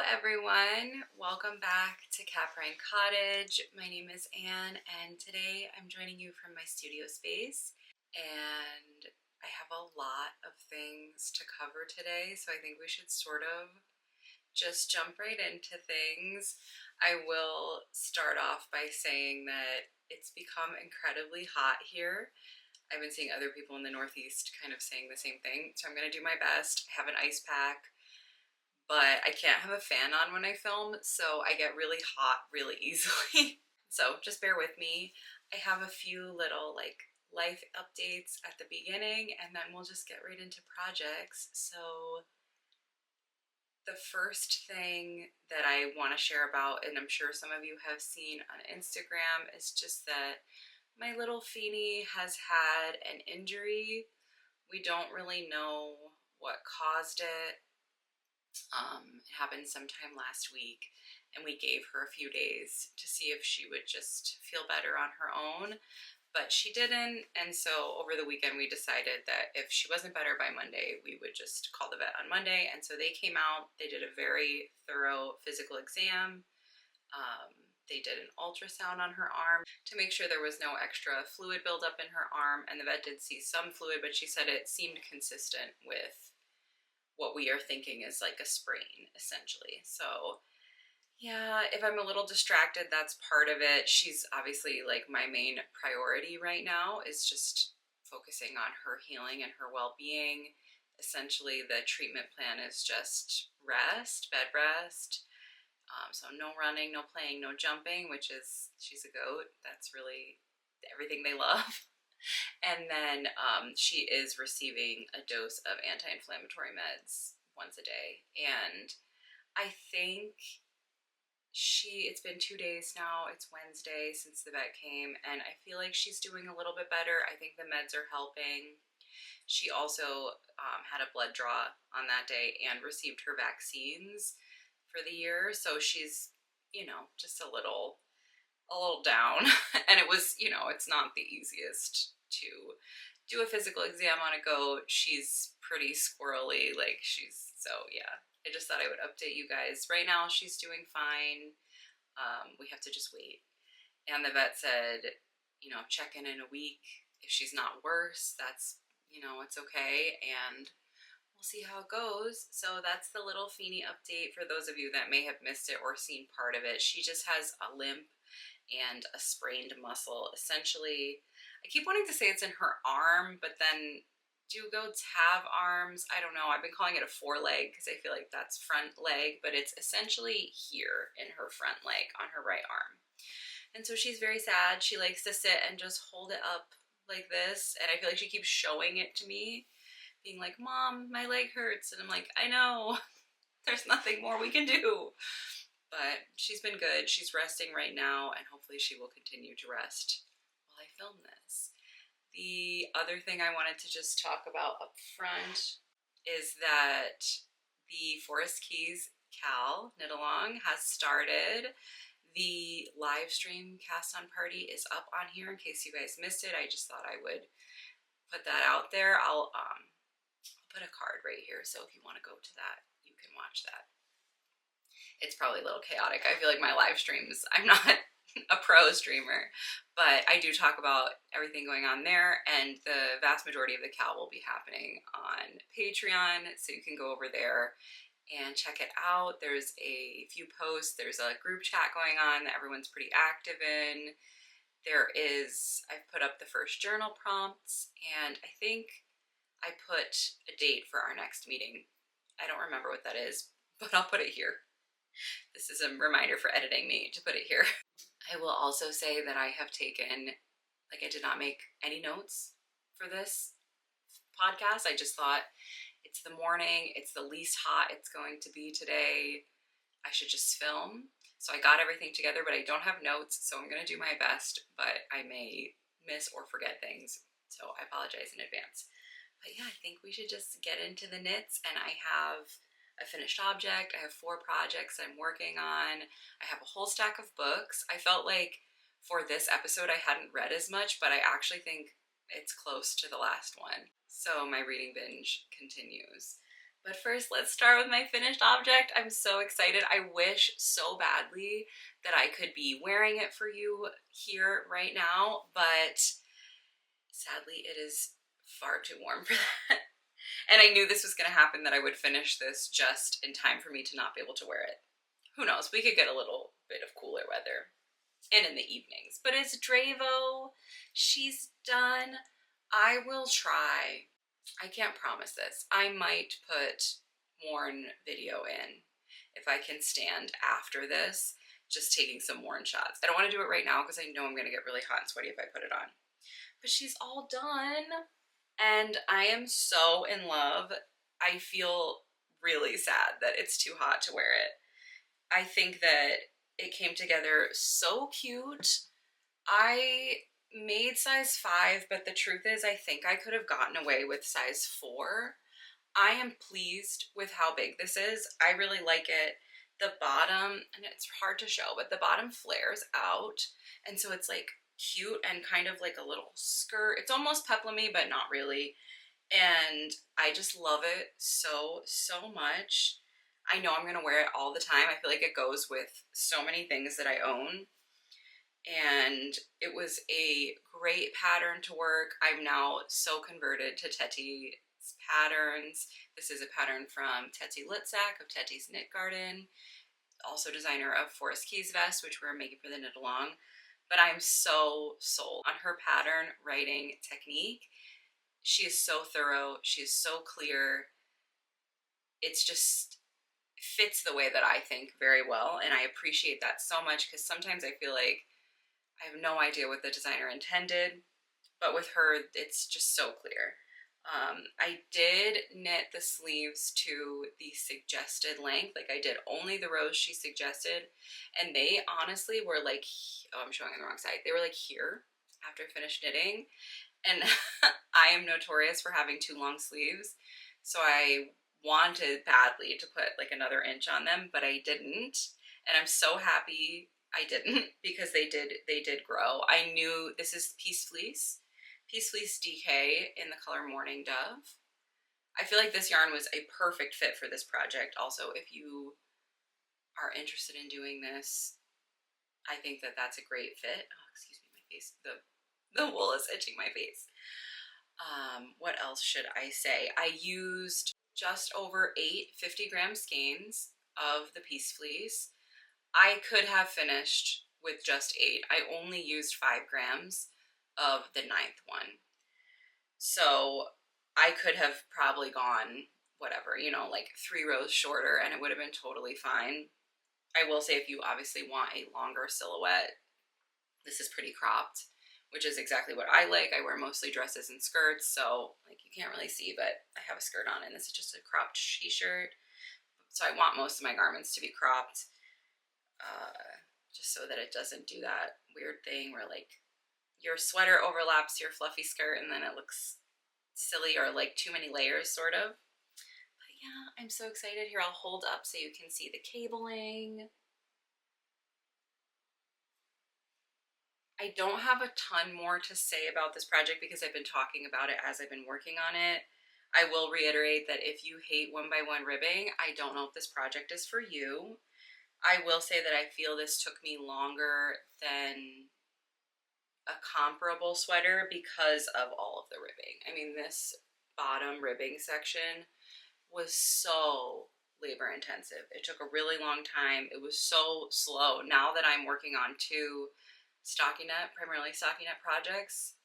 everyone, welcome back to Caprine Cottage. My name is Anne and today I'm joining you from my studio space, and I have a lot of things to cover today, so I think we should sort of just jump right into things. I will start off by saying that it's become incredibly hot here. I've been seeing other people in the Northeast kind of saying the same thing, so I'm going to do my best. I have an ice pack, but I can't have a fan on when I film, so I get really hot really easily. So just bear with me. I have a few little life updates at the beginning, and then we'll just get right into projects. So the first thing that I want to share about, and I'm sure some of you have seen on Instagram, is just that my little Feeny has had an injury. We don't really know what caused it. It happened sometime last week, and we gave her a few days to see if she would just feel better on her own, but she didn't. And so over the weekend we decided that if she wasn't better by Monday, we would just call the vet on Monday. And so they came out, they did a very thorough physical exam. They did an ultrasound on her arm to make sure there was no extra fluid buildup in her arm, and the vet did see some fluid, but she said it seemed consistent with what we are thinking is like a sprain, essentially. So yeah, if I'm a little distracted, that's part of it. She's obviously like my main priority right now is just focusing on her healing and her well-being. Essentially, the treatment plan is just rest, bed rest. So no running, no playing, no jumping, which is, she's a goat. That's really everything they love. And then she is receiving a dose of anti-inflammatory meds once a day. And I think it's been 2 days now. It's Wednesday since the vet came, and I feel like she's doing a little bit better. I think the meds are helping. She also had a blood draw on that day and received her vaccines for the year. So she's, just a little down. And it was, it's not the easiest to do a physical exam on a goat. She's pretty squirrely, so yeah. I just thought I would update you guys. Right now she's doing fine. We have to just wait. And the vet said, check in a week. If she's not worse, that's, it's okay. And we'll see how it goes. So that's the little Feeny update for those of you that may have missed it or seen part of it. She just has a limp and a sprained muscle. Essentially, I keep wanting to say it's in her arm, but then do goats have arms? I don't know. I've been calling it a foreleg because I feel like that's front leg, but it's essentially here in her front leg on her right arm. And so she's very sad. She likes to sit and just hold it up like this, and I feel like she keeps showing it to me, being like, "Mom, my leg hurts." And I'm like, I know, there's nothing more we can do. But she's been good. She's resting right now, and hopefully she will continue to rest while I film this. The other thing I wanted to just talk about up front is that the Forest Keys Cal Knit Along has started. The live stream cast on party is up on here in case you guys missed it. I just thought I would put that out there. I'll put a card right here, so if you want to go to that, you can watch that. It's probably a little chaotic. I feel like my live streams, I'm not a pro streamer, but I do talk about everything going on there, and the vast majority of the Cal will be happening on Patreon, so you can go over there and check it out. There's a few posts. There's a group chat going on that everyone's pretty active in. I've put up the first journal prompts, and I think I put a date for our next meeting. I don't remember what that is, but I'll put it here. This is a reminder for editing me to put it here. I will also say that I have taken, I did not make any notes for this podcast. I just thought it's the morning, it's the least hot it's going to be today. I should just film. So I got everything together, but I don't have notes, so I'm going to do my best, but I may miss or forget things. So I apologize in advance. But yeah, I think we should just get into the knits, and I have a finished object. I have 4 projects I'm working on. I have a whole stack of books. I felt like for this episode I hadn't read as much, but I actually think it's close to the last one. So my reading binge continues. But first, let's start with my finished object. I'm so excited. I wish so badly that I could be wearing it for you here right now, but sadly it is far too warm for that. And I knew this was going to happen, that I would finish this just in time for me to not be able to wear it. Who knows? We could get a little bit of cooler weather and in the evenings. But it's Drevo. She's done. I will try. I can't promise this. I might put worn video in if I can stand after this, just taking some worn shots. I don't want to do it right now because I know I'm going to get really hot and sweaty if I put it on. But she's all done. And I am so in love. I feel really sad that it's too hot to wear it. I think that it came together so cute. I made size 5, but the truth is I think I could have gotten away with size 4. I am pleased with how big this is. I really like it. The bottom, and it's hard to show, but the bottom flares out. And so it's like cute and kind of like a little skirt. It's almost peplum-y, but not really. And I just love it so, so much. I know I'm going to wear it all the time. I feel like it goes with so many things that I own. And it was a great pattern to work. I'm now so converted to Tetty's patterns. This is a pattern from Tetty Litsack of Tetty's Knit Garden, also designer of Forest Keys Vest, which we're making for the knit along. But I'm so sold on her pattern writing technique. She is so thorough. She is so clear. It's just fits the way that I think very well. And I appreciate that so much, because sometimes I feel like I have no idea what the designer intended, but with her, it's just so clear. I did knit the sleeves to the suggested length. Like, I did only the rows she suggested, and they honestly were like, oh, I'm showing on the wrong side. They were like here after I finished knitting. And I am notorious for having too long sleeves. So I wanted badly to put like another inch on them, but I didn't. And I'm so happy I didn't, because they did grow. I knew this is Peace Fleece DK in the color Morning Dove. I feel like this yarn was a perfect fit for this project. Also, if you are interested in doing this, I think that that's a great fit. Oh, excuse me, my face. The wool is itching my face. What else should I say? I used just over 8 50-gram skeins of the Peace Fleece. I could have finished with just 8. I only used 5 grams of the 9th one. So I could have probably gone, whatever, you know, like 3 rows shorter, and it would have been totally fine. I will say, if you obviously want a longer silhouette, this is pretty cropped, which is exactly what I like. I wear mostly dresses and skirts, so like you can't really see, but I have a skirt on, and this is just a cropped t-shirt. So I want most of my garments to be cropped, just so that it doesn't do that weird thing where like your sweater overlaps your fluffy skirt and then it looks silly or like too many layers, sort of. But yeah, I'm so excited. Here, I'll hold up so you can see the cabling. I don't have a ton more to say about this project because I've been talking about it as I've been working on it. I will reiterate that if you hate 1x1 ribbing, I don't know if this project is for you. I will say that I feel this took me longer than a comparable sweater because of all of the ribbing. I mean, this bottom ribbing section was so labor intensive. It took a really long time. It was so slow. Now that I'm working on 2 stockinette, primarily stockinette projects,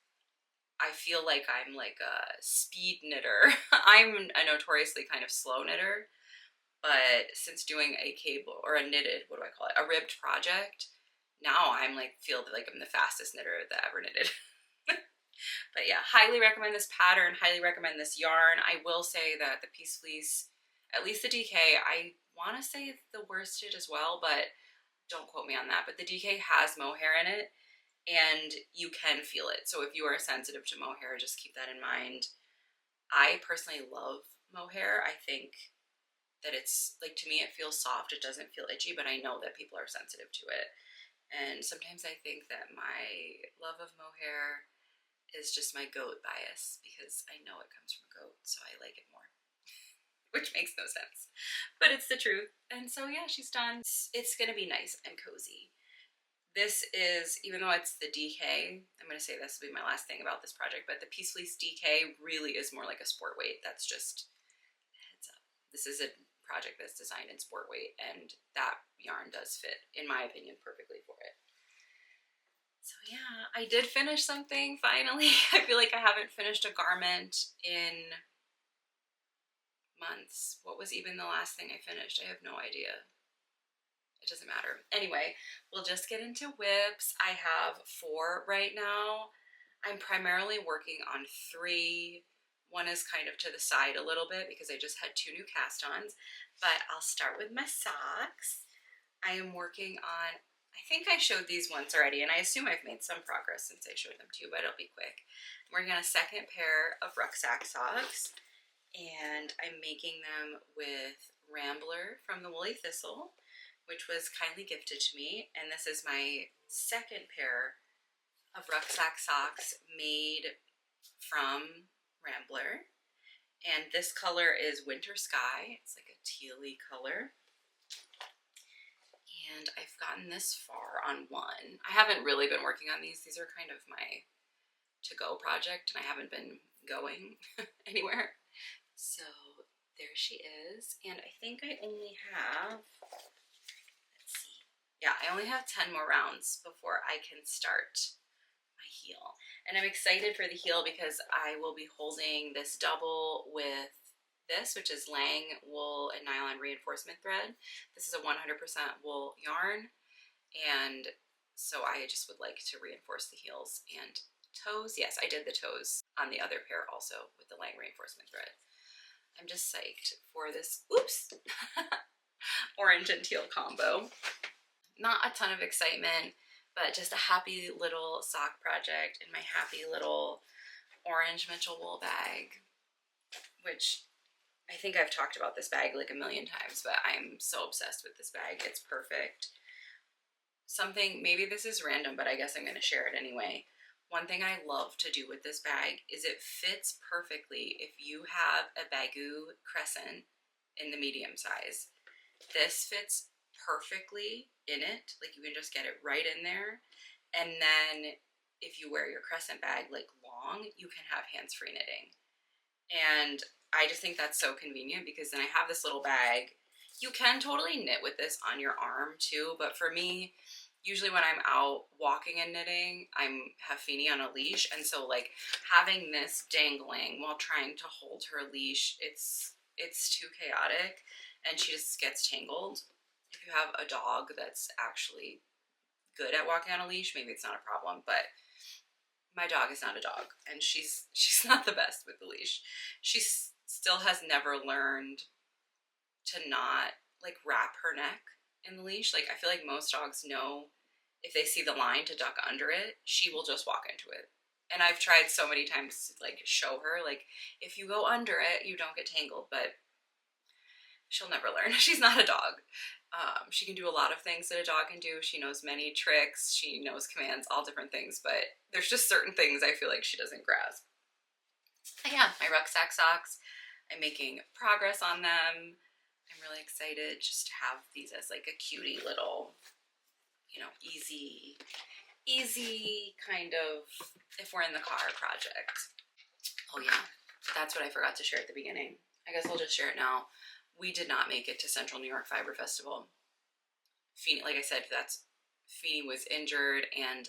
I feel like I'm like a speed knitter. I'm a notoriously kind of slow knitter, but since doing a cable or a knitted, what do I call it? A ribbed project, now I'm like, feel like I'm the fastest knitter that ever knitted. But yeah, highly recommend this pattern, highly recommend this yarn. I will say that the Peace Fleece, at least the DK, I want to say the worsted as well, but don't quote me on that. But the DK has mohair in it, and you can feel it. So if you are sensitive to mohair, just keep that in mind. I personally love mohair. I think that it's like, to me it feels soft, it doesn't feel itchy, but I know that people are sensitive to it. And sometimes I think that my love of mohair is just my goat bias, because I know it comes from a goat, so I like it more. which makes no sense, but it's the truth. And so yeah, she's done. It's gonna be nice and cozy. This is, even though it's the DK, I'm gonna say this will be my last thing about this project, but the Peace Fleece DK really is more like a sport weight. That's just heads up. This is a project that's designed in sport weight, and that yarn does fit, in my opinion, perfectly for it. So yeah, I did finish something finally. I feel like I haven't finished a garment in months. What was even the last thing I finished? I have no idea. It doesn't matter. Anyway, we'll just get into whips. I have 4 right now. I'm primarily working on 3. One is kind of to the side a little bit because I just had 2 new cast-ons, but I'll start with my socks. I am working on, I think I showed these once already, and I assume I've made some progress since I showed them to you, but it'll be quick. I'm working on a second pair of rucksack socks, and I'm making them with Rambler from the Woolly Thistle, which was kindly gifted to me, and this is my second pair of rucksack socks made from Rambler. And this color is Winter Sky. It's like a tealy color. And I've gotten this far on one. I haven't really been working on these. These are kind of my to-go project, and I haven't been going anywhere. So there she is. And I think I only have, let's see. Yeah, I only have 10 more rounds before I can start my heel. And I'm excited for the heel because I will be holding this double with this, which is Lang wool and nylon reinforcement thread. This is a 100% wool yarn, and so I just would like to reinforce the heels and toes. Yes, I did the toes on the other pair also with the Lang reinforcement thread. I'm just psyched for this, oops, orange and teal combo. Not a ton of excitement, but just a happy little sock project in my happy little orange Mitchell wool bag, which I think I've talked about this bag like a million times, but I'm so obsessed with this bag. It's perfect. Something, maybe this is random, but I guess I'm going to share it anyway. One thing I love to do with this bag is it fits perfectly if you have a Bagoo crescent in the medium size. This fits perfectly in it. Like, you can just get it right in there. And then if you wear your crescent bag like long, you can have hands-free knitting. And I just think that's so convenient because then I have this little bag. You can totally knit with this on your arm too, but for me, usually when I'm out walking and knitting, I have Feeny on a leash, and so like having this dangling while trying to hold her leash, it's too chaotic, and she just gets tangled. If you have a dog that's actually good at walking on a leash, maybe it's not a problem, but my dog is not a dog, and she's not the best with the leash. She still has never learned to not like wrap her neck in the leash. Like, I feel like most dogs know if they see the line to duck under it, she will just walk into it. And I've tried so many times to like show her, like, if you go under it, you don't get tangled, but she'll never learn. She's not a dog. She can do a lot of things that a dog can do. She knows many tricks. She knows commands, all different things, but there's just certain things I feel like she doesn't grasp. But yeah, my rucksack socks, I'm making progress on them. I'm really excited just to have these as like a cutie little, you know, easy kind of, if we're in the car, project. Oh yeah, that's what I forgot to share at the beginning. I guess I'll just share it now. We did not make it to Central New York Fiber Festival. Feeny, like I said, Feeny was injured, and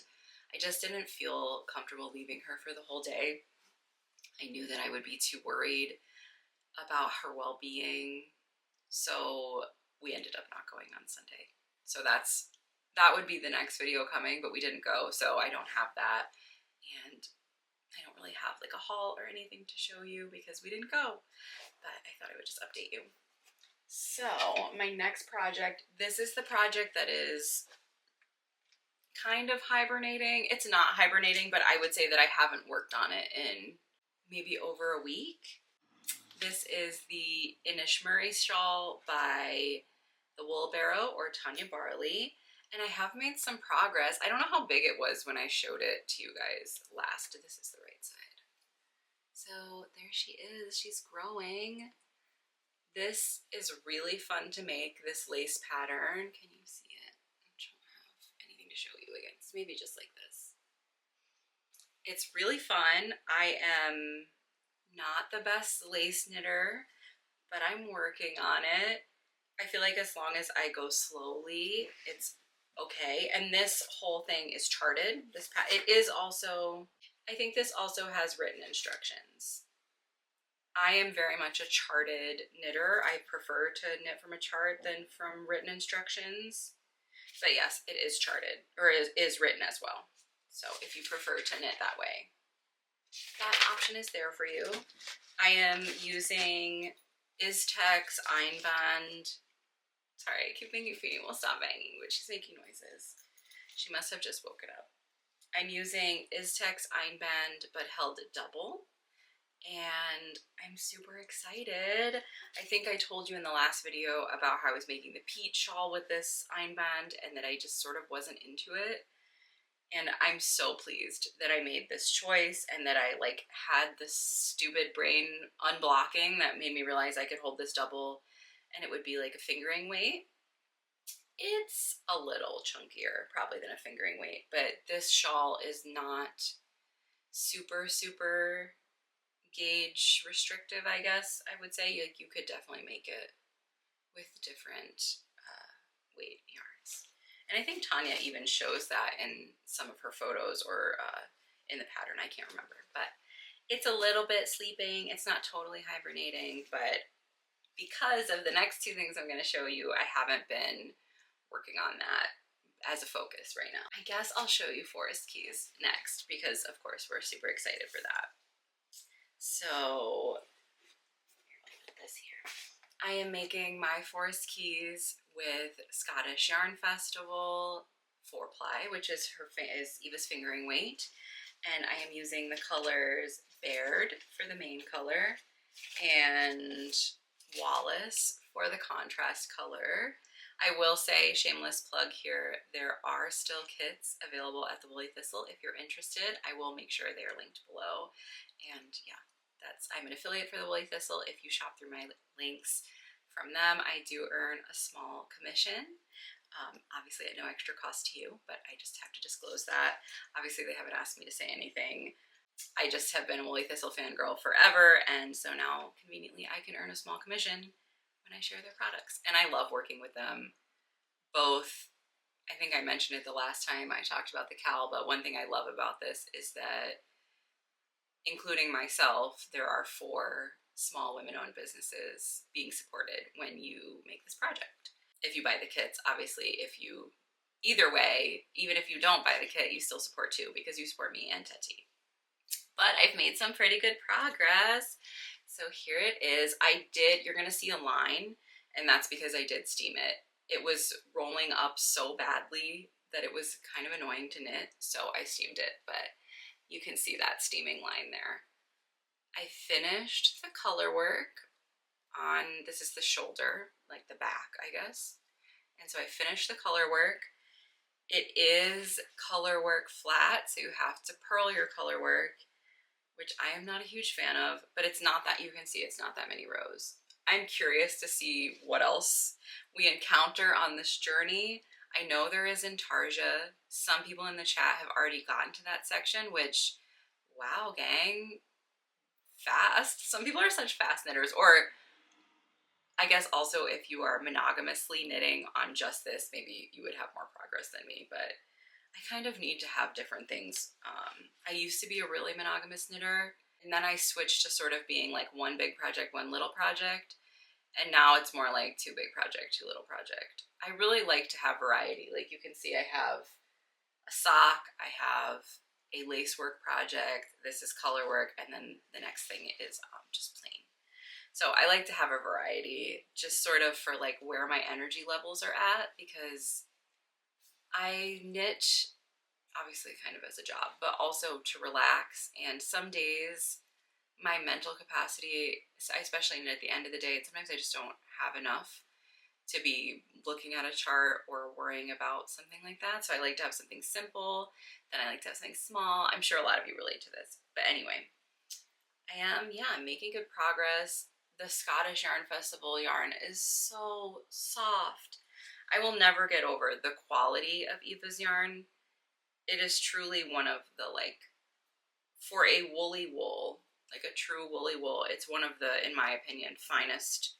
I just didn't feel comfortable leaving her for the whole day. I knew that I would be too worried about her well-being, so we ended up not going on Sunday. So that would be the next video coming, but we didn't go, so I don't have that, and I don't really have like a haul or anything to show you because we didn't go, but I thought I would just update you. So my next project, this is the project that is kind of hibernating. It's not hibernating, but I would say that I haven't worked on it in maybe over a week. This is the Inishmurray shawl by the Wool Barrow or Tanya Barley, and I have made some progress. I don't know how big it was when I showed it to you guys last. This is the right side. So there she is. She's growing. This is really fun to make, this lace pattern. Can you see it? I don't have anything to show you again. It's maybe just like this. It's really fun. I am not the best lace knitter, but I'm working on it. I feel like as long as I go slowly, it's okay. And this whole thing is charted. It is also, I think this also has written instructions. I am very much a charted knitter. I prefer to knit from a chart than from written instructions. But yes, it is charted, or is written as well. So if you prefer to knit that way, that option is there for you. I am using Iztex Einband. Sorry, I keep thinking Feeding will stop banging, but she's making noises. She must have just woken up. I'm using Iztex Einband, but held double. And I'm super excited. I think I told you in the last video about how I was making the peach shawl with this Einband and that I just sort of wasn't into it. And I'm so pleased that I made this choice and that I like had this stupid brain unblocking that made me realize I could hold this double and it would be like a fingering weight. It's a little chunkier probably than a fingering weight, but this shawl is not super gauge restrictive, I guess I would say. Like you could definitely make it with different weight yarns. And I think Tanya even shows that in some of her photos or in the pattern, I can't remember. But it's a little bit sleeping, it's not totally hibernating, but because of the next two things I'm going to show you, I haven't been working on that as a focus right now. I guess I'll show you Forest Keys next because of course we're super excited for that. So, I'll put this here. I am making my Forest Keys with Scottish Yarn Festival 4-ply, which is Eva's fingering weight. And I am using the colors Baird for the main color and Wallace for the contrast color. I will say, shameless plug here, there are still kits available at the Woolly Thistle. If you're interested, I will make sure they are linked below. And yeah, I'm an affiliate for the Woolly Thistle. If you shop through my links from them, I do earn a small commission. Obviously at no extra cost to you, but I just have to disclose that. Obviously they haven't asked me to say anything. I just have been a Woolly Thistle fangirl forever, and so now conveniently I can earn a small commission when I share their products. And I love working with them. Both, I think I mentioned it the last time I talked about the cowl, but one thing I love about this is that, including myself, there are 4 small women-owned businesses being supported when you make this project. If you buy the kits, obviously, either way, even if you don't buy the kit, you still support too, because you support me and Teti. But I've made some pretty good progress. So here it is. You're gonna see a line, and that's because I did steam it. It was rolling up so badly that it was kind of annoying to knit, so I steamed it, but you can see that steaming line there. I finished the color work on, this is the shoulder, like the back, I guess. And so I finished the color work. It is color work flat, so you have to purl your color work, which I am not a huge fan of, but it's not that, you can see it's not that many rows. I'm curious to see what else we encounter on this journey. I know there is intarsia. Some people in the chat have already gotten to that section, which, wow, gang, fast. Some people are such fast knitters, or I guess also if you are monogamously knitting on just this, maybe you would have more progress than me, but I kind of need to have different things. I used to be a really monogamous knitter, and then I switched to sort of being like one big project, one little project. And now it's more like 2 big project, 2 little project. I really like to have variety. Like you can see I have a sock, I have a lacework project, this is color work, and then the next thing is just plain. So I like to have a variety, just sort of for like where my energy levels are at, because I knit obviously kind of as a job, but also to relax. And some days my mental capacity, I especially knit at the end of the day, and sometimes I just don't have enough to be looking at a chart or worrying about something like that. So I like to have something simple, then I like to have something small. I'm sure a lot of you relate to this. But anyway, I'm making good progress. the Scottish Yarn Festival yarn is so soft. I will never get over the quality of Eva's yarn. It is truly one of the, like, for a woolly wool, like a true woolly wool, it's one of the, in my opinion, finest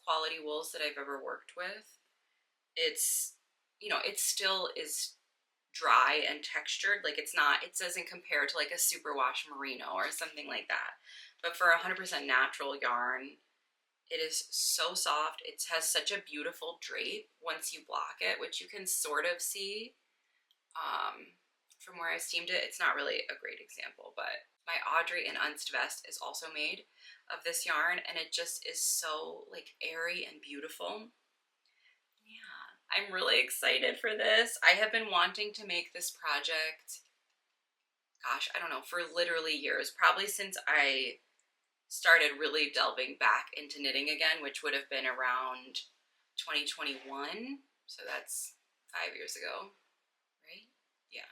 quality wools that I've ever worked with. It's, you know, it still is dry and textured. Like, it's not, it doesn't compare to like a superwash merino or something like that. But for 100% natural yarn, it is so soft. It has such a beautiful drape once you block it, which you can sort of see from where I steamed it. It's not really a great example, but my Audrey and Unst vest is also made of this yarn, and it just is so like airy and beautiful. Yeah, I'm really excited for this. I have been wanting to make this project, gosh, I don't know, for literally years, probably since I started really delving back into knitting again, which would have been around 2021. So that's 5 years ago, right? Yeah.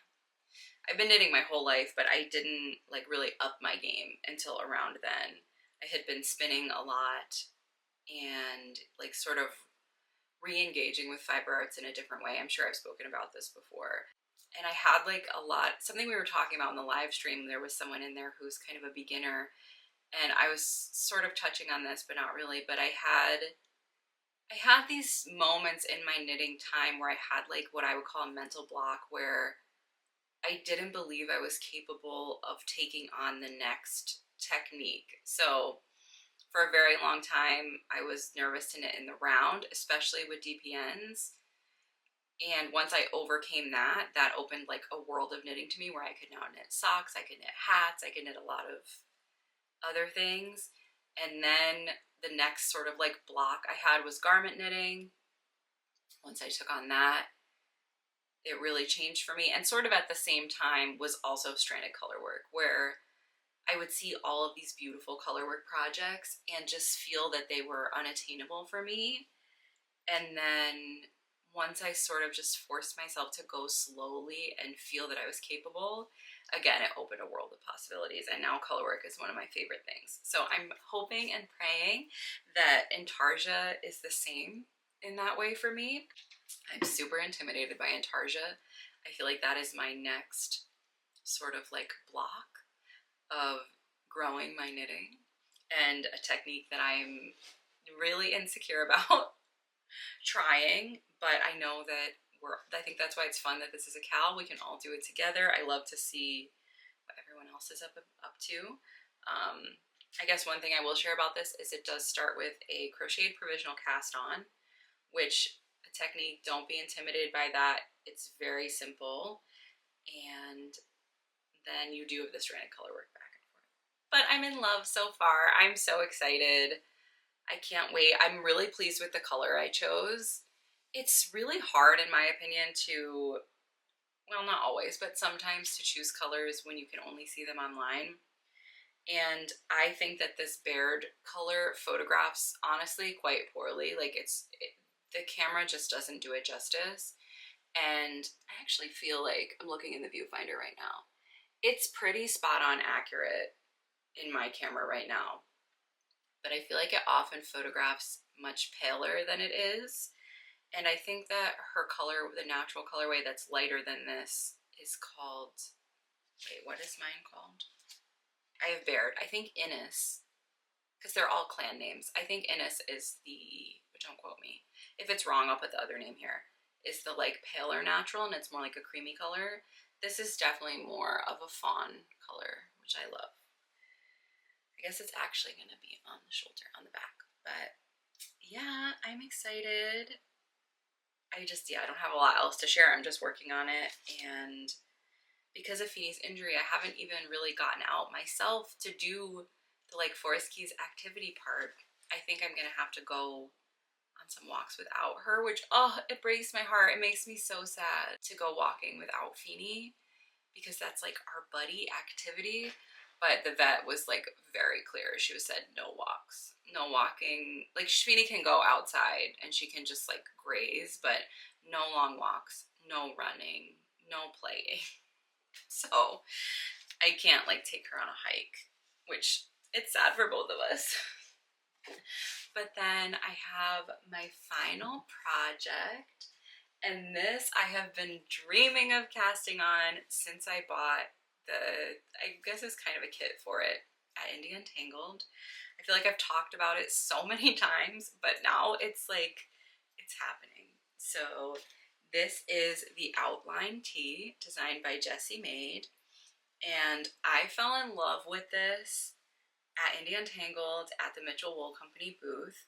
I've been knitting my whole life, but I didn't like really up my game until around then. I had been spinning a lot and like sort of re-engaging with fiber arts in a different way. I'm sure I've spoken about this before. And I had like a lot, something we were talking about in the live stream, there was someone in there who's kind of a beginner, and I was sort of touching on this, but not really, but I had these moments in my knitting time where I had like what I would call a mental block, where I didn't believe I was capable of taking on the next technique. So for a very long time, I was nervous to knit in the round, especially with DPNs. And once I overcame that, that opened like a world of knitting to me, where I could now knit socks, I could knit hats, I could knit a lot of other things. And then the next sort of like block I had was garment knitting. Once I took on that, it really changed for me. And sort of at the same time was also stranded color work, where I would see all of these beautiful color work projects and just feel that they were unattainable for me. And then once I sort of just forced myself to go slowly and feel that I was capable, again, it opened a world of possibilities. And now color work is one of my favorite things. So I'm hoping and praying that Intarsia is the same in that way for me. I'm super intimidated by Intarsia. I feel like that is my next sort of like block of growing my knitting, and a technique that I'm really insecure about trying, but I know that I think that's why it's fun that this is a Cal. We can all do it together. I love to see what everyone else is up to. I guess one thing I will share about this is it does start with a crocheted provisional cast on, which a technique, don't be intimidated by that. It's very simple. And then you do have the stranded color work back and forth. But I'm in love so far. I'm so excited. I can't wait. I'm really pleased with the color I chose. It's really hard, in my opinion, to, well, not always, but sometimes to choose colors when you can only see them online. And I think that this bared color photographs honestly quite poorly. Like the camera just doesn't do it justice. And I actually feel like I'm looking in the viewfinder right now. It's pretty spot on accurate in my camera right now, but I feel like it often photographs much paler than it is. And I think that her color, the natural colorway that's lighter than this, is called, wait, what is mine called? I have bared. I think Innis, because they're all clan names. I think Innis is the, but don't quote me. If it's wrong, I'll put the other name here. Is the like paler natural, and it's more like a creamy color. This is definitely more of a fawn color, which I love. I guess it's actually going to be on the shoulder, on the back. But yeah, I'm excited. I don't have a lot else to share. I'm just working on it. And because of Feeney's injury, I haven't even really gotten out myself to do the like Forest Keys activity part. I think I'm going to have to go on some walks without her, which, oh, it breaks my heart. It makes me so sad to go walking without Feeny, because that's like our buddy activity. But the vet was like very clear. She was said no walks, no walking. Like Feeny can go outside and she can just like graze, but no long walks, no running, no playing. So I can't like take her on a hike, which it's sad for both of us. But then I have my final project, and this I have been dreaming of casting on since I bought I guess it's kind of a kit for it at Indie Untangled. I feel like I've talked about it so many times, but now it's like, it's happening. So this is the Outline Tee designed by Jessie Made, and I fell in love with this at Indie Untangled at the Mitchell Wool Company booth.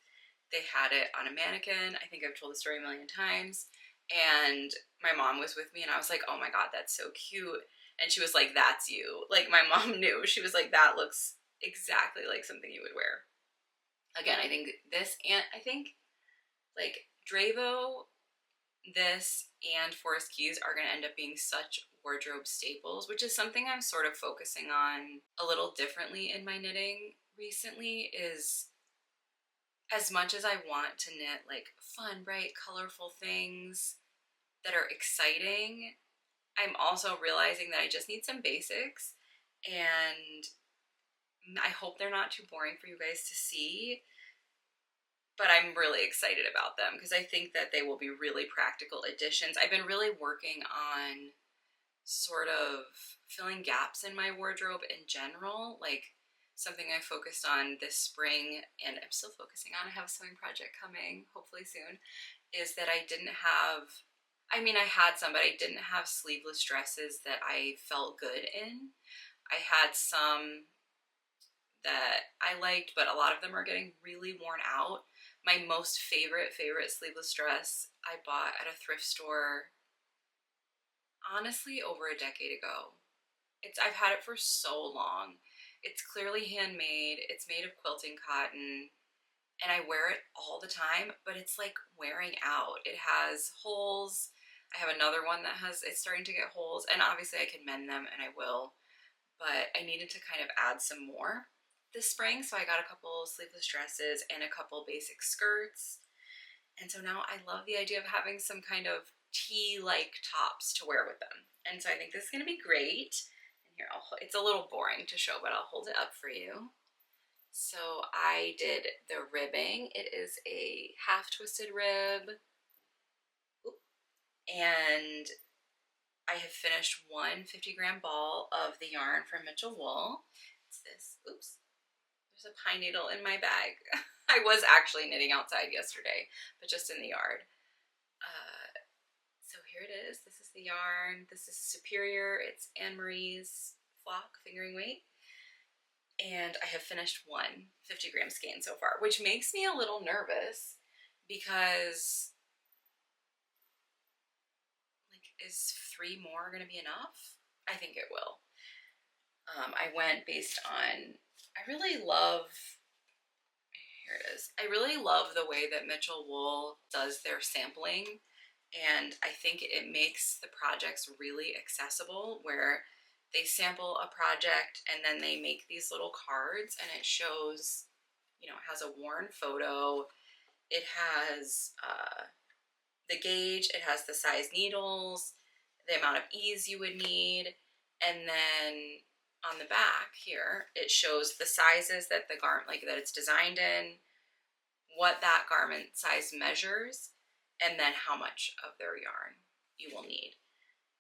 They had it on a mannequin. I think I've told the story a million times. And my mom was with me and I was like, oh my God, that's so cute. And she was like, that's you. Like, my mom knew. She was like, that looks exactly like something you would wear. Again, I think this, and I think like Drevo, this, and Forest Keys are going to end up being such wardrobe staples, which is something I'm sort of focusing on a little differently in my knitting recently. Is as much as I want to knit like fun, bright, colorful things that are exciting, I'm also realizing that I just need some basics, and I hope they're not too boring for you guys to see, but I'm really excited about them because I think that they will be really practical additions. I've been really working on sort of filling gaps in my wardrobe in general, like something I focused on this spring and I'm still focusing on, I have a sewing project coming hopefully soon, is that I didn't have, I mean I had some, but I didn't have sleeveless dresses that I felt good in. I had some that I liked, but a lot of them are getting really worn out. My most favorite sleeveless dress I bought at a thrift store honestly over a decade ago. I've had it for so long. It's clearly handmade. It's made of quilting cotton, and I wear it all the time, but it's like wearing out. It has holes. I have another one that it's starting to get holes, and obviously I can mend them, and I will, but I needed to kind of add some more this spring, so I got a couple sleeveless dresses and a couple basic skirts, and so now I love the idea of having some kind of tee-like tops to wear with them, and so I think this is going to be great. And here, it's a little boring to show, but I'll hold it up for you. So I did the ribbing. It is a half twisted rib, and I have finished one 50-gram ball of the yarn from Mitchell Wool. It's this, oops, there's a pine needle in my bag. I was actually knitting outside yesterday, but just in the yard. So here it is. This is the yarn. This is Superior. It's Anne-Marie's flock fingering weight. And I have finished one 50-gram skein so far, which makes me a little nervous because, like, is 3 more going to be enough? I think it will. I went based on, I really love, here it is. I really love the way that Mitchell Wool does their sampling, and I think it makes the projects really accessible, where they sample a project and then they make these little cards, and it shows, you know, it has a worn photo, it has the gauge, it has the size needles, the amount of ease you would need, and then on the back here it shows the sizes that the garment, like that it's designed in, what that garment size measures, and then how much of their yarn you will need.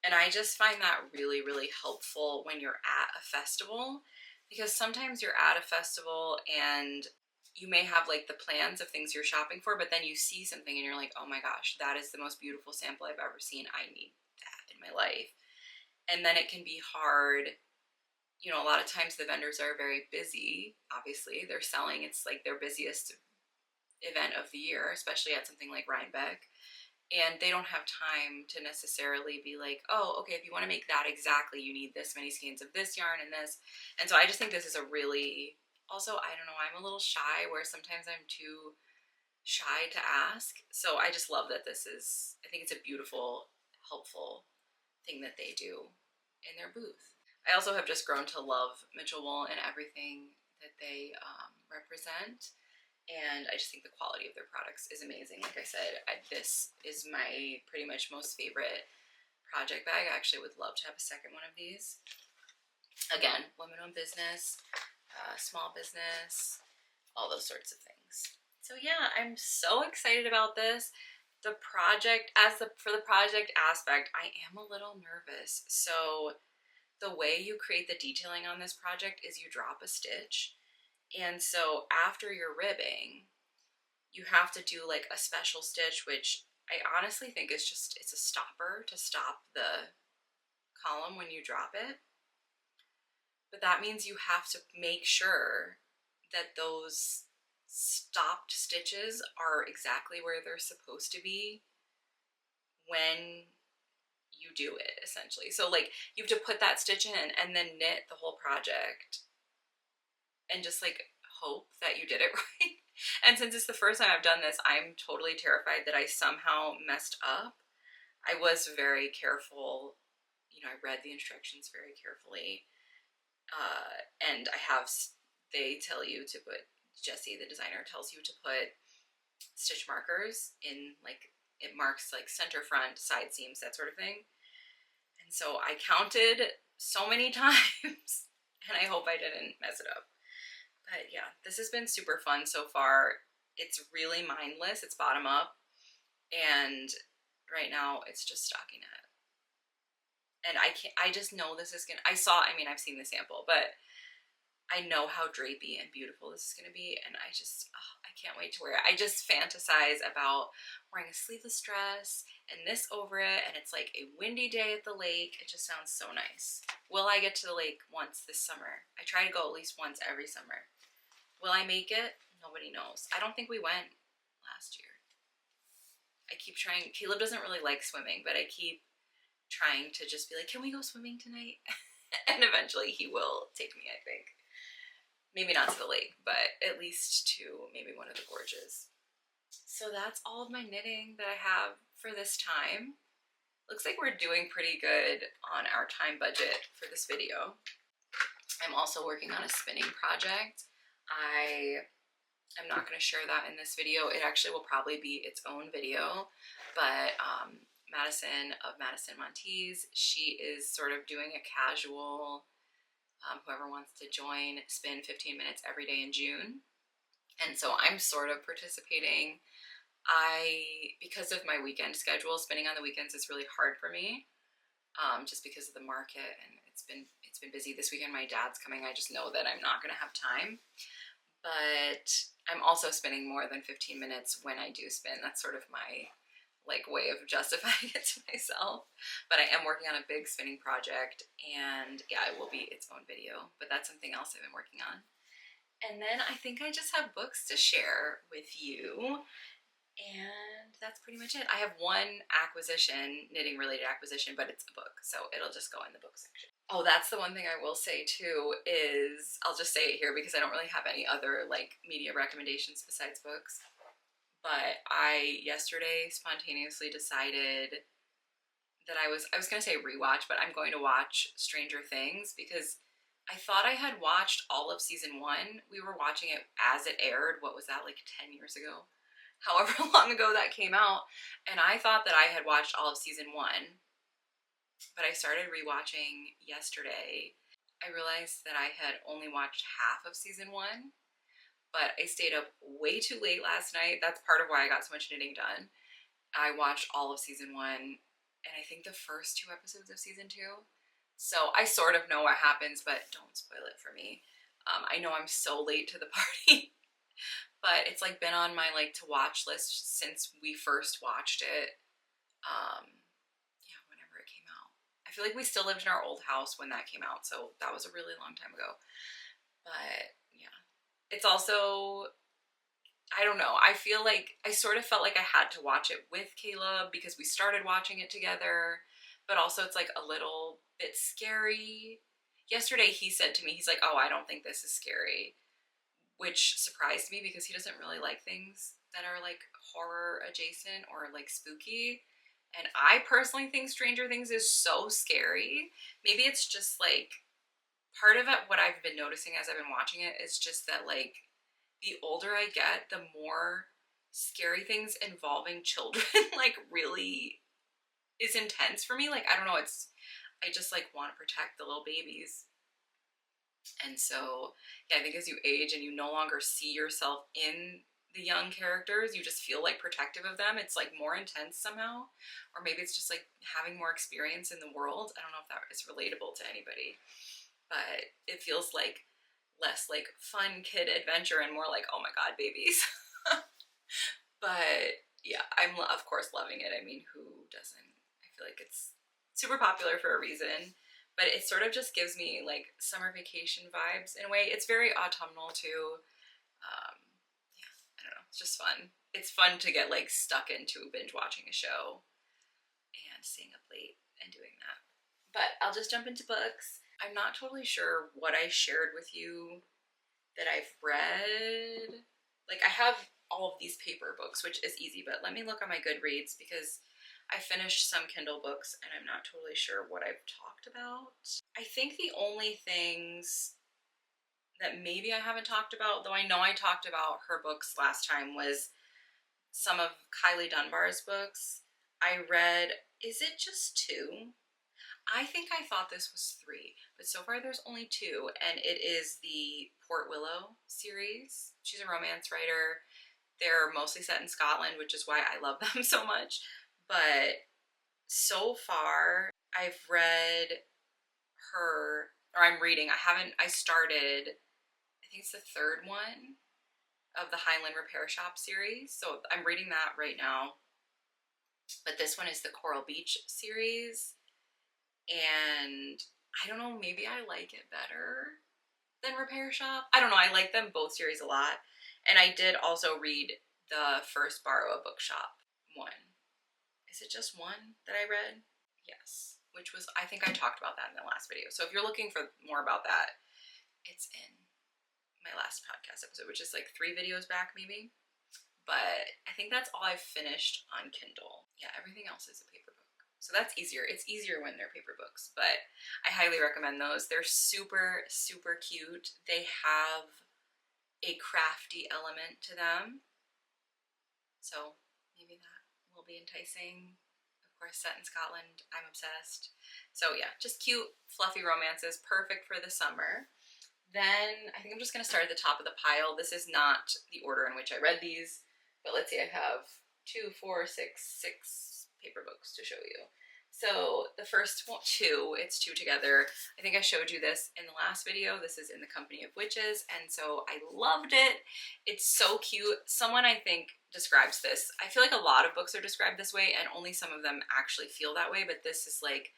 And I just find that really, really helpful when you're at a festival, because sometimes you're at a festival and you may have like the plans of things you're shopping for, but then you see something and you're like, oh my gosh, that is the most beautiful sample I've ever seen. I need that in my life. And then it can be hard. You know, a lot of times the vendors are very busy. Obviously, they're selling, it's like their busiest event of the year, especially at something like Rhinebeck. And they don't have time to necessarily be like, oh, okay, if you want to make that exactly, you need this many skeins of this yarn and this. And so I just think this is a really, also, I don't know, I'm a little shy, where sometimes I'm too shy to ask. So I just love that this is, I think it's a beautiful, helpful thing that they do in their booth. I also have just grown to love Mitchell Wool and everything that they represent. And I just think the quality of their products is amazing. Like I said, this is my pretty much most favorite project bag. I actually would love to have a second one of these. Again, women-owned business, small business, all those sorts of things. things. So yeah, I'm so excited about this. The project, for the project aspect, I am a little nervous. So the way you create the detailing on this project is you drop a stitch. And so after you're ribbing, you have to do like a special stitch, which I honestly think is just, it's a stopper to stop the column when you drop it. But that means you have to make sure that those stopped stitches are exactly where they're supposed to be when you do it, essentially. So like you have to put that stitch in and then knit the whole project and just like hope that you did it right. And since it's the first time I've done this, I'm totally terrified that I somehow messed up. I was very careful, you know, I read the instructions very carefully. And they tell you to put, Jessie, the designer, tells you to put stitch markers in, like, it marks like center, front, side seams, that sort of thing. And so I counted so many times and I hope I didn't mess it up. But yeah, this has been super fun so far. It's really mindless, it's bottom up, and right now it's just stockinette. And I just know this is gonna, I've seen the sample, but I know how drapey and beautiful this is gonna be, and I can't wait to wear it. I just fantasize about wearing a sleeveless dress and this over it, and it's like a windy day at the lake. It just sounds so nice. Will I get to the lake once this summer? I try to go at least once every summer. Will I make it? Nobody knows. I don't think we went last year. I keep trying. Caleb doesn't really like swimming, but I keep trying to just be like, can we go swimming tonight? And eventually he will take me, I think. Maybe not to the lake, but at least to maybe one of the gorges. So that's all of my knitting that I have for this time. Looks like we're doing pretty good on our time budget for this video. I'm also working on a spinning project. I'm not going to share that in this video. It actually will probably be its own video, but Madison of Madison Montees, she is sort of doing a casual, whoever wants to join, spin 15 minutes every day in June. And so I'm sort of participating. Because of my weekend schedule, spinning on the weekends is really hard for me, just because of the market, and it's been busy this weekend. My dad's coming. I just know that I'm not going to have time. But I'm also spinning more than 15 minutes when I do spin. That's sort of my like way of justifying it to myself. But I am working on a big spinning project, and yeah, it will be its own video, but that's something else I've been working on. And then I think I just have books to share with you, and that's pretty much it. I have one acquisition, knitting related acquisition, but it's a book, so it'll just go in the book section. Oh, that's the one thing I will say too, is I'll just say it here because I don't really have any other like media recommendations besides books. But I yesterday spontaneously decided that I was gonna say rewatch, but I'm going to watch Stranger Things because I thought I had watched all of season 1. We were watching it as it aired. What was that, like 10 years ago? However long ago that came out. And I thought that I had watched all of season 1. But I started rewatching yesterday. I realized that I had only watched half of season 1, but I stayed up way too late last night. That's part of why I got so much knitting done. I watched all of season 1, and I think the first 2 episodes of season 2. So I sort of know what happens, but don't spoil it for me. I know I'm so late to the party, but it's like been on my like to watch list since we first watched it. I feel like we still lived in our old house when that came out, so that was a really long time ago. But yeah, it's also, I don't know, I feel like I sort of felt like I had to watch it with Caleb because we started watching it together, but also it's like a little bit scary. Yesterday he said to me, he's like, oh, I don't think this is scary, which surprised me because he doesn't really like things that are like horror adjacent or like spooky. And I personally think Stranger Things is so scary. Maybe it's just like, part of it, what I've been noticing as I've been watching it is just that like, the older I get, the more scary things involving children like really is intense for me. Like, I don't know, I just like want to protect the little babies. And so, yeah, I think as you age and you no longer see yourself in the young characters, you just feel like protective of them. It's like more intense somehow, or maybe it's just like having more experience in the world. I don't know if that is relatable to anybody, but it feels like less like fun kid adventure and more like, oh my god, babies. But yeah, I'm of course loving it. I mean, who doesn't? I feel like it's super popular for a reason, but it sort of just gives me like summer vacation vibes in a way. It's very autumnal too. Yeah, I don't know. It's just fun. It's fun to get like stuck into binge watching a show and staying up late and doing that. But I'll just jump into books. I'm not totally sure what I shared with you that I've read. Like, I have all of these paper books, which is easy, but let me look on my Goodreads because I finished some Kindle books and I'm not totally sure what I've talked about. I think the only things that maybe I haven't talked about, though I know I talked about her books last time, was some of Kylie Dunbar's books. I read, is it just 2? I think I thought this was 3, but so far there's only 2, and it is the Port Willow series. She's a romance writer. They're mostly set in Scotland, which is why I love them so much. But so far, I've read her, or I'm reading, I started, I think it's the 3rd one of the Highland Repair Shop series. So I'm reading that right now. But this one is the Coral Beach series. And I don't know, maybe I like it better than Repair Shop. I don't know, I like them both series a lot. And I did also read the first Borrow a Bookshop one. Is it just 1 that I read? Yes, which was, I think I talked about that in the last video. So if you're looking for more about that, it's in my last podcast episode, which is like 3 videos back maybe. But I think that's all I've finished on Kindle. Yeah, everything else is a paper book. So that's easier. It's easier when they're paper books, but I highly recommend those. They're super, super cute. They have a crafty element to them. So maybe that will be enticing. Of course, set in Scotland. I'm obsessed. So yeah, just cute, fluffy romances, perfect for the summer. Then I think I'm just going to start at the top of the pile. This is not the order in which I read these, but let's see, I have 2, 4, 6 paper books to show you. So the first 2, it's 2 together. I think I showed you this in the last video. This is In the Company of Witches, and so I loved it. It's so cute. Someone, I think, describes this. I feel like a lot of books are described this way, and only some of them actually feel that way, but this is like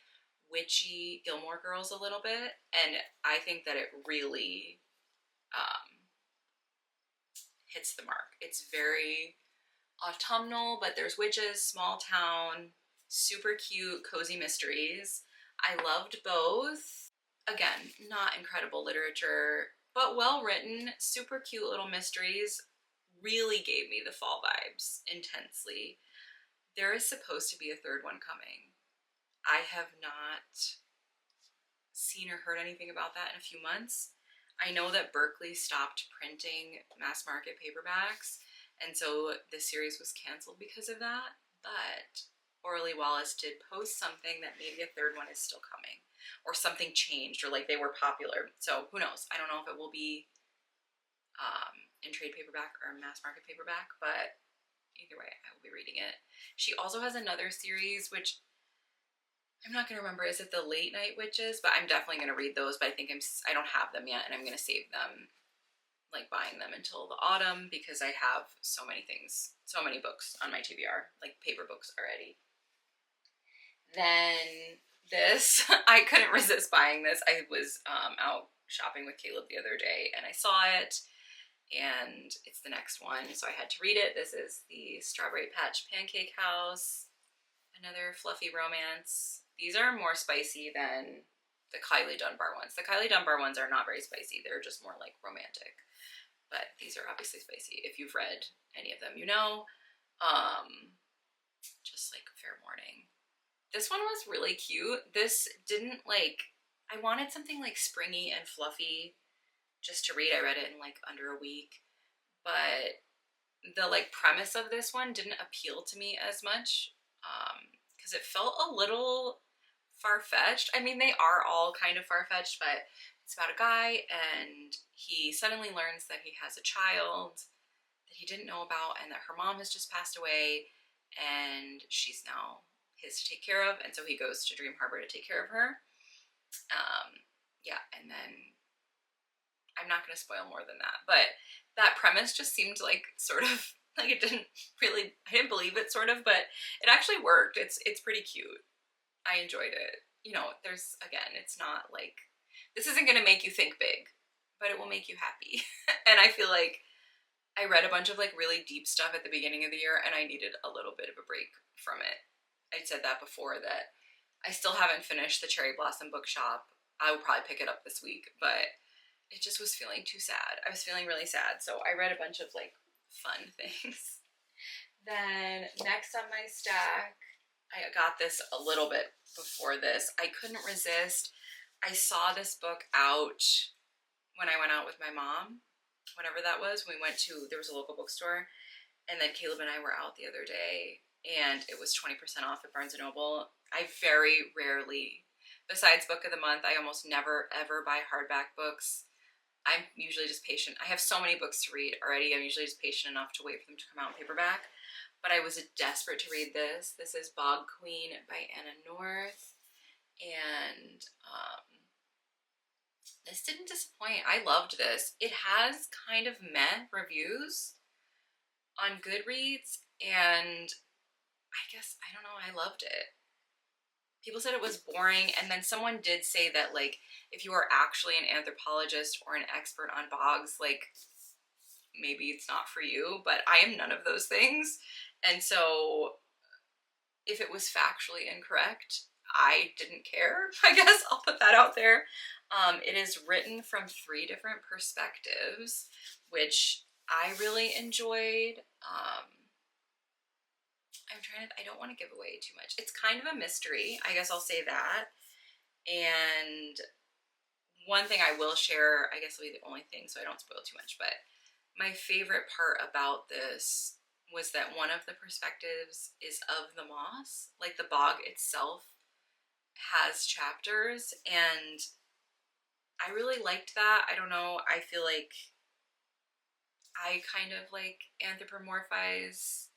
witchy Gilmore Girls a little bit, and I think that it really hits the mark. It's very autumnal, but there's witches, small town, super cute, cozy mysteries. I loved both. Again, not incredible literature, but well written, super cute little mysteries. Really gave me the fall vibes intensely. There is supposed to be a 3rd one coming. I have not seen or heard anything about that in a few months. I know that Berkeley stopped printing mass market paperbacks, and so this series was canceled because of that, but Auralee Wallace did post something that maybe a 3rd one is still coming, or something changed, or like they were popular. So who knows? I don't know if it will be in trade paperback or mass market paperback, but either way, I will be reading it. She also has another series, which I'm not going to remember. Is it The Late Night Witches? But I'm definitely going to read those, but I don't have them yet, and I'm going to save them, like buying them until the autumn, because I have so many things, so many books on my TBR, like paper books already. Then this, I couldn't resist buying this. I was out shopping with Caleb the other day, and I saw it, and it's the next one, so I had to read it. This is the Strawberry Patch Pancake House, another fluffy romance. These are more spicy than the Kylie Dunbar ones. The Kylie Dunbar ones are not very spicy. They're just more like romantic. But these are obviously spicy. If you've read any of them, you know. Just like fair warning. This one was really cute. This didn't like, I wanted something like springy and fluffy just to read. I read it in like under a week. But the like premise of this one didn't appeal to me as much. Because it felt a little far-fetched. I mean, they are all kind of far-fetched, but it's about a guy and he suddenly learns that he has a child that he didn't know about, and that her mom has just passed away and she's now his to take care of, and so he goes to Dream Harbor to take care of her. Yeah, and then I'm not going to spoil more than that, but that premise just seemed like sort of like it didn't really, I didn't believe it sort of, but it actually worked. It's pretty cute. I enjoyed it. You know, there's, again, it's not like, this isn't going to make you think big, but it will make you happy. And I feel like I read a bunch of like really deep stuff at the beginning of the year and I needed a little bit of a break from it. I said that before, that I still haven't finished the Cherry Blossom Bookshop. I will probably pick it up this week, but it just was feeling too sad. I was feeling really sad, so I read a bunch of like fun things. Then next on my stack, I got this a little bit before this. I couldn't resist. I saw this book out when I went out with my mom, whenever that was. We went to, there was a local bookstore, and then Caleb and I were out the other day, and it was 20% off at Barnes & Noble. I very rarely, besides book of the month, I almost never ever buy hardback books. I'm usually just patient. I have so many books to read already. I'm usually just patient enough to wait for them to come out in paperback. But I was desperate to read this. This is Bog Queen by Anna North. And this didn't disappoint. I loved this. It has kind of meh reviews on Goodreads. And I guess, I don't know, I loved it. People said it was boring, and then someone did say that, like, if you are actually an anthropologist or an expert on bogs, like, maybe it's not for you, but I am none of those things. And so if it was factually incorrect, I didn't care, I guess. I'll put that out there. It is written from 3 different perspectives, which I really enjoyed. I don't want to give away too much. It's kind of a mystery, I guess I'll say that. And one thing I will share, I guess will be the only thing so I don't spoil too much, but my favorite part about this was that one of the perspectives is of the moss. Like, the bog itself has chapters, and I really liked that. I don't know, I feel like I kind of like anthropomorphize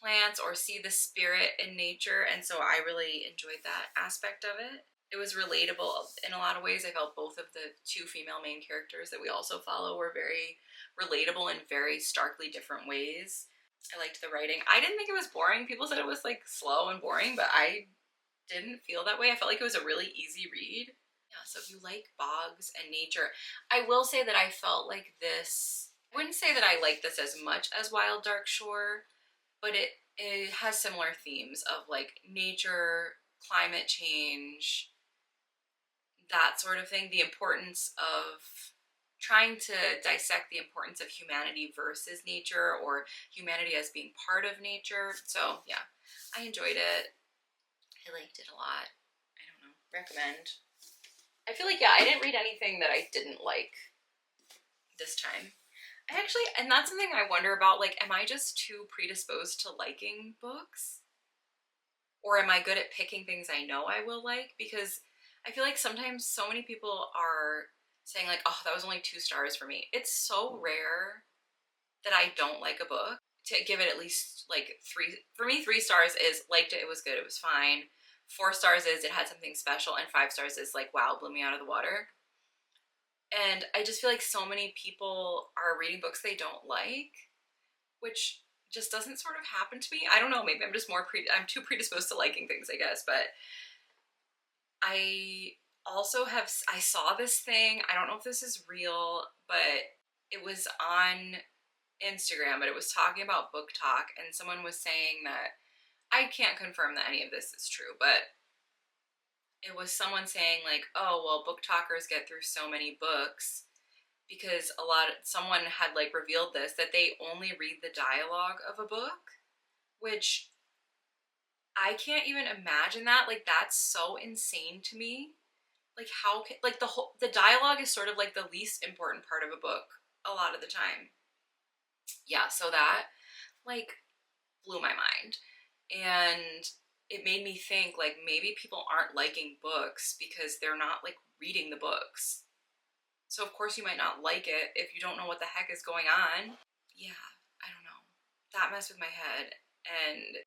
plants or see the spirit in nature, and so I really enjoyed that aspect of it. It was relatable in a lot of ways. I felt both of the 2 female main characters that we also follow were very relatable in very starkly different ways. I liked the writing. I didn't think it was boring. People said it was like slow and boring, but I didn't feel that way. I felt like it was a really easy read. Yeah, so if you like bogs and nature, I will say that I felt like this, I wouldn't say that I like this as much as Wild Dark Shore, but it has similar themes of like nature, climate change, that sort of thing. The importance of trying to dissect the importance of humanity versus nature, or humanity as being part of nature. So yeah, I enjoyed it. I liked it a lot. I don't know, recommend. I feel like, yeah, I didn't read anything that I didn't like this time. I actually, and that's something I wonder about, like, am I just too predisposed to liking books? Or am I good at picking things I know I will like? Because I feel like sometimes so many people are saying like, oh, that was only 2 stars for me. It's so rare that I don't like a book to give it at least like 3. For me, 3 stars is liked it, it was good, it was fine. 4 stars is it had something special, and 5 stars is like, wow, blew me out of the water. And I just feel like so many people are reading books they don't like, which just doesn't sort of happen to me. I don't know, maybe I'm just I'm too predisposed to liking things, I guess. But I also I saw this thing, I don't know if this is real, but it was on Instagram, but it was talking about book talk, and someone was saying that, I can't confirm that any of this is true, but it was someone saying like, oh, well, book talkers get through so many books because someone had like revealed this, that they only read the dialogue of a book, which I can't even imagine that. Like, that's so insane to me. Like, how can, like, the dialogue is sort of like the least important part of a book a lot of the time. Yeah, so that like blew my mind. And it made me think, like, maybe people aren't liking books because they're not like reading the books. So of course you might not like it if you don't know what the heck is going on. Yeah, that messed with my head, and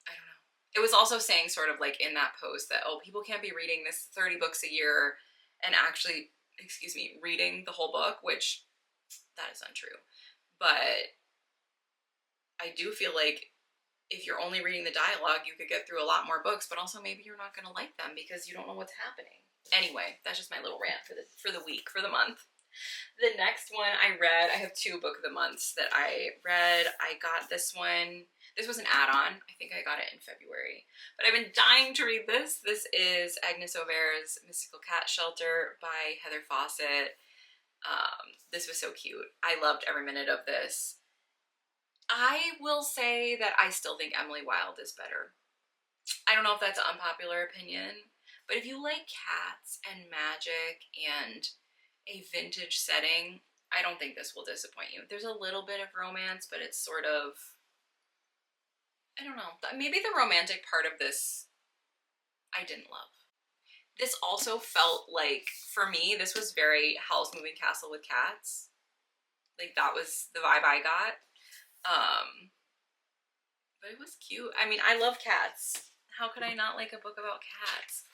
I don't know. It was also saying sort of like in that post that, oh, people can't be reading this 30 books a year and actually, excuse me, reading the whole book, which that is untrue. But I do feel like if you're only reading the dialogue, you could get through a lot more books, but also maybe you're not going to like them because you don't know what's happening. Anyway, that's just my little rant for the week, for the month. The next one I read, I have 2 book of the months that I read. I got this one. This was an add-on. I think I got it in February. But I've been dying to read this. This is Agnes Aubert's Mystical Cat Shelter by Heather Fawcett. This was so cute. I loved every minute of this. I will say that I still think Emily Wilde is better. I don't know if that's an unpopular opinion, but if you like cats and magic and a vintage setting, I don't think this will disappoint you. There's a little bit of romance, but it's sort of, I don't know, maybe the romantic part of this I didn't love. This also felt like, for me, this was very Howl's Moving Castle with cats. Like, that was the vibe I got. But it was cute. I mean, I love cats. How could I not like a book about cats?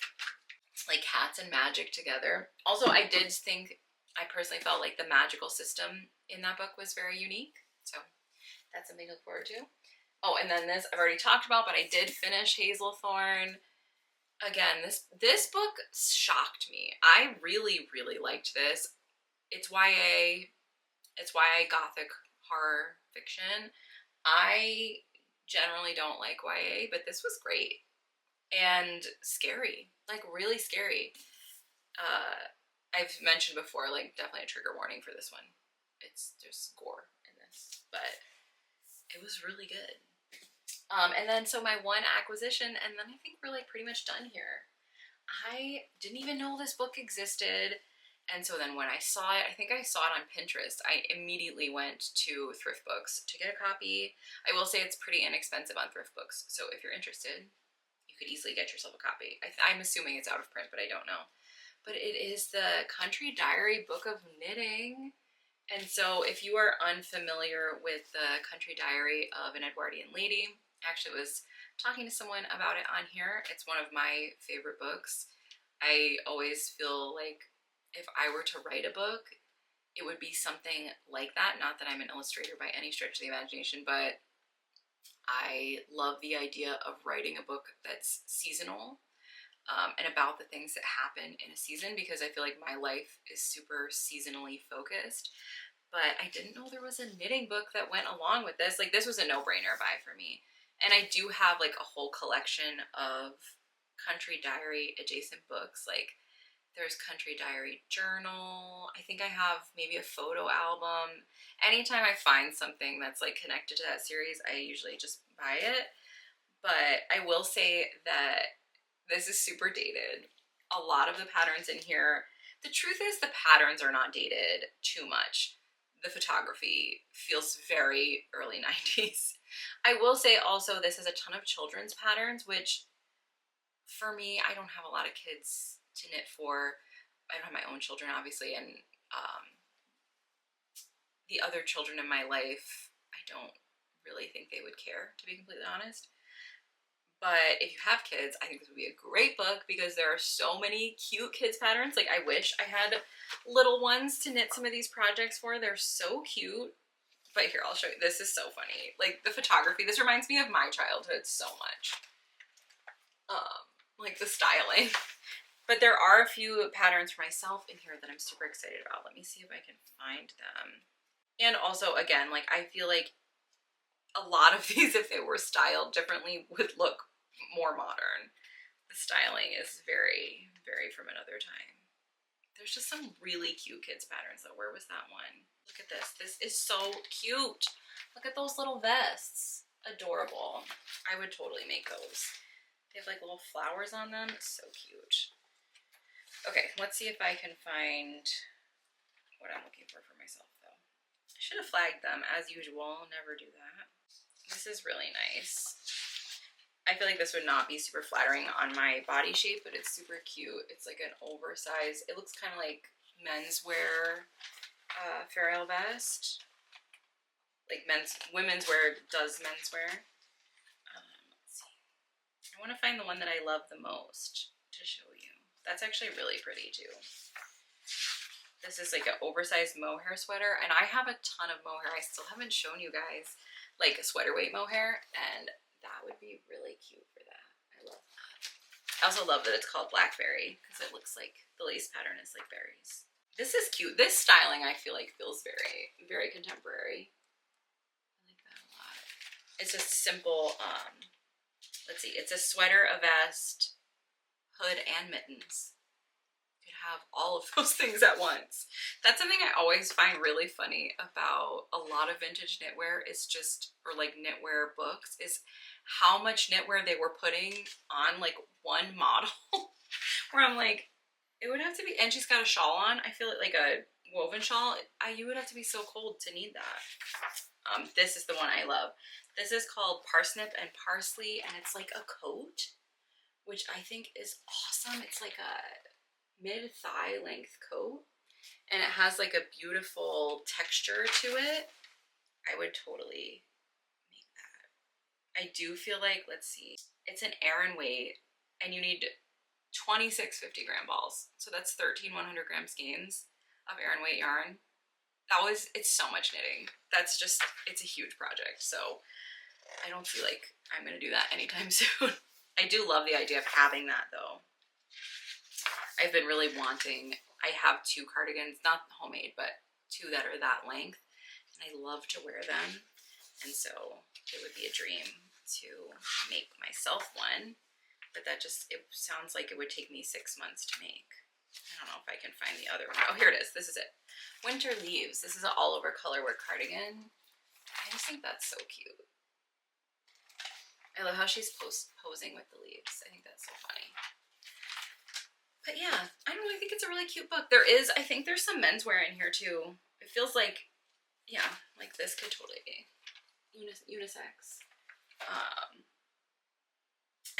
Like cats and magic together. Also, I did think, I personally felt like the magical system in that book was very unique. So that's something to look forward to. Oh, and then this I've already talked about, but I did finish Hazelthorn. Again, this book shocked me. I really, really liked this. It's YA. It's YA gothic horror fiction. I generally don't like YA, but this was great. And scary. Like, really scary. I've mentioned before, like, definitely a trigger warning for this one. There's gore in this, but it was really good. And then, so my one acquisition, and then I think we're, like, pretty much done here. I didn't even know this book existed, and so then when I saw it, I think I saw it on Pinterest, I immediately went to Thrift Books to get a copy. I will say it's pretty inexpensive on Thrift Books, so if you're interested, you could easily get yourself a copy. I'm assuming it's out of print, but I don't know. But it is the Country Diary Book of Knitting. And so if you are unfamiliar with the Country Diary of an Edwardian Lady, I actually was talking to someone about it on here. It's one of my favorite books. I always feel like if I were to write a book, it would be something like that. Not that I'm an illustrator by any stretch of the imagination, but I love the idea of writing a book that's seasonal. And about the things that happen in a season, because I feel like my life is super seasonally focused. But I didn't know there was a knitting book that went along with this. Like, this was a no-brainer buy for me. And I do have like a whole collection of Country Diary adjacent books. Like, there's Country Diary Journal. I think I have maybe a photo album. Anytime I find something that's like connected to that series, I usually just buy it. But I will say that this is super dated. A lot of the patterns in here, the truth is the patterns are not dated too much. The photography feels very early 90s. I will say also this has a ton of children's patterns, which for me, I don't have a lot of kids to knit for. I don't have my own children, obviously, and the other children in my life, I don't really think they would care, to be completely honest. But if you have kids, I think this would be a great book because there are so many cute kids patterns. Like, I wish I had little ones to knit some of these projects for. They're so cute. But here, I'll show you. This is so funny. Like, the photography, this reminds me of my childhood so much. Like, the styling. But there are a few patterns for myself in here that I'm super excited about. Let me see if I can find them. And also, again, like, I feel like a lot of these, if they were styled differently, would look more modern. The styling is very, very from another time. There's just some really cute kids patterns though. Where was that one? Look at this. This is so cute. Look at those little vests. Adorable. I would totally make those. They have like little flowers on them. It's so cute. Okay, let's see if I can find what I'm looking for myself though. I should have flagged them as usual. I'll never do that. This is really nice. I feel like this would not be super flattering on my body shape, but it's super cute. It's like an oversized, it looks kind of like menswear Farrell vest. like women's wear does menswear. Let's see. I want to find the one that I love the most to show you. That's actually really pretty too. This is like an oversized mohair sweater, and I have a ton of mohair. I still haven't shown you guys like a sweater weight mohair, and that would be really cute for that. I love that. I also love that it's called blackberry because it looks like the lace pattern is like berries. This is cute. This styling I feel like feels very, very contemporary. I like that a lot. It's just simple. Let's see. It's a sweater, a vest, hood, and mittens. You could have all of those things at once. That's something I always find really funny about a lot of vintage knitwear is just, or like knitwear books, is how much knitwear they were putting on like one model. Where I'm like, it would have to be, and she's got a shawl on. I feel like a woven shawl. You would have to be so cold to need that. This is the one I love. This is called Parsnip and Parsley, and it's like a coat, which I think is awesome. It's like a mid-thigh length coat, and it has like a beautiful texture to it. I would totally make that. I do feel like, let's see, it's an Aran weight, and you need 26 50-gram balls. So that's 13 100-gram skeins of Aran weight yarn. It's so much knitting. That's just, it's a huge project. So I don't feel like I'm gonna do that anytime soon. I do love the idea of having that though. I've been really wanting, I have 2 cardigans, not homemade, but 2 that are that length. And I love to wear them. And so it would be a dream to make myself one. But that just, it sounds like it would take me 6 months to make. I don't know if I can find the other one. Oh, here it is. This is it. Winter Leaves. This is an all over colorwork cardigan. I just think that's so cute. I love how she's posing with the leaves. I think that's so funny. But yeah, I don't know. I think it's a really cute book. There is, I think there's some menswear in here too. It feels like, yeah, like this could totally be unisex.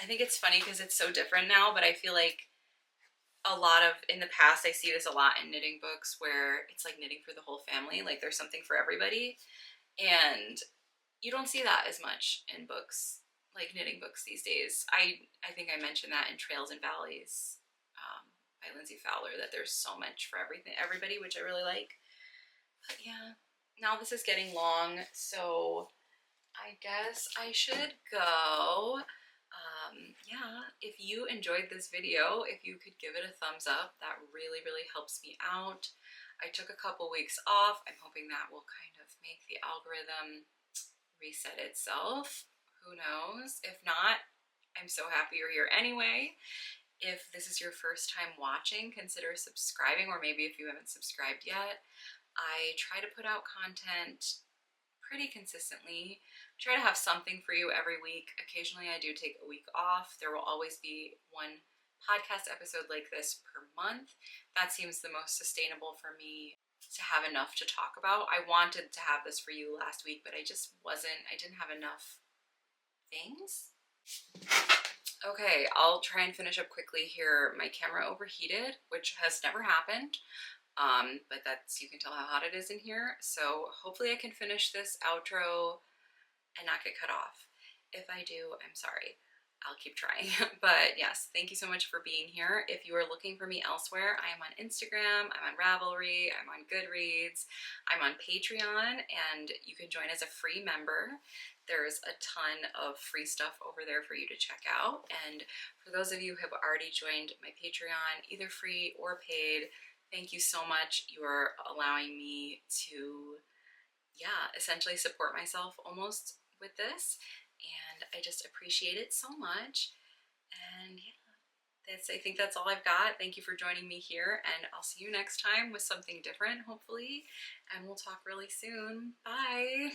I think it's funny because it's so different now, but I feel like a lot of, in the past, I see this a lot in knitting books where it's like knitting for the whole family, like there's something for everybody. And you don't see that as much in books, like knitting books these days. I think I mentioned that in Trails and Valleys by Lindsay Fowler, that there's so much for everybody, which I really like. But yeah, now this is getting long, so I guess I should go. Yeah, if you enjoyed this video, if you could give it a thumbs up, that really, really helps me out. I took a couple weeks off. I'm hoping that will kind of make the algorithm reset itself. Who knows? If not, I'm so happy you're here anyway. If this is your first time watching, consider subscribing, or maybe if you haven't subscribed yet. I try to put out content pretty consistently. I try to have something for you every week. Occasionally I do take a week off. There will always be one podcast episode like this per month. That seems the most sustainable for me to have enough to talk about. I wanted to have this for you last week, but I didn't have enough things. Okay, I'll try and finish up quickly here. My camera overheated, which has never happened. But you can tell how hot it is in here. So hopefully I can finish this outro and not get cut off. If I do, I'm sorry. I'll keep trying. But yes, thank you so much for being here. If you are looking for me elsewhere, I am on Instagram, I'm on Ravelry, I'm on Goodreads, I'm on Patreon, and you can join as a free member. There's a ton of free stuff over there for you to check out. And for those of you who have already joined my Patreon, either free or paid, thank you so much. You are allowing me to, yeah, essentially support myself almost with this. And I just appreciate it so much. And yeah, I think that's all I've got. Thank you for joining me here, and I'll see you next time with something different, hopefully. And we'll talk really soon. Bye.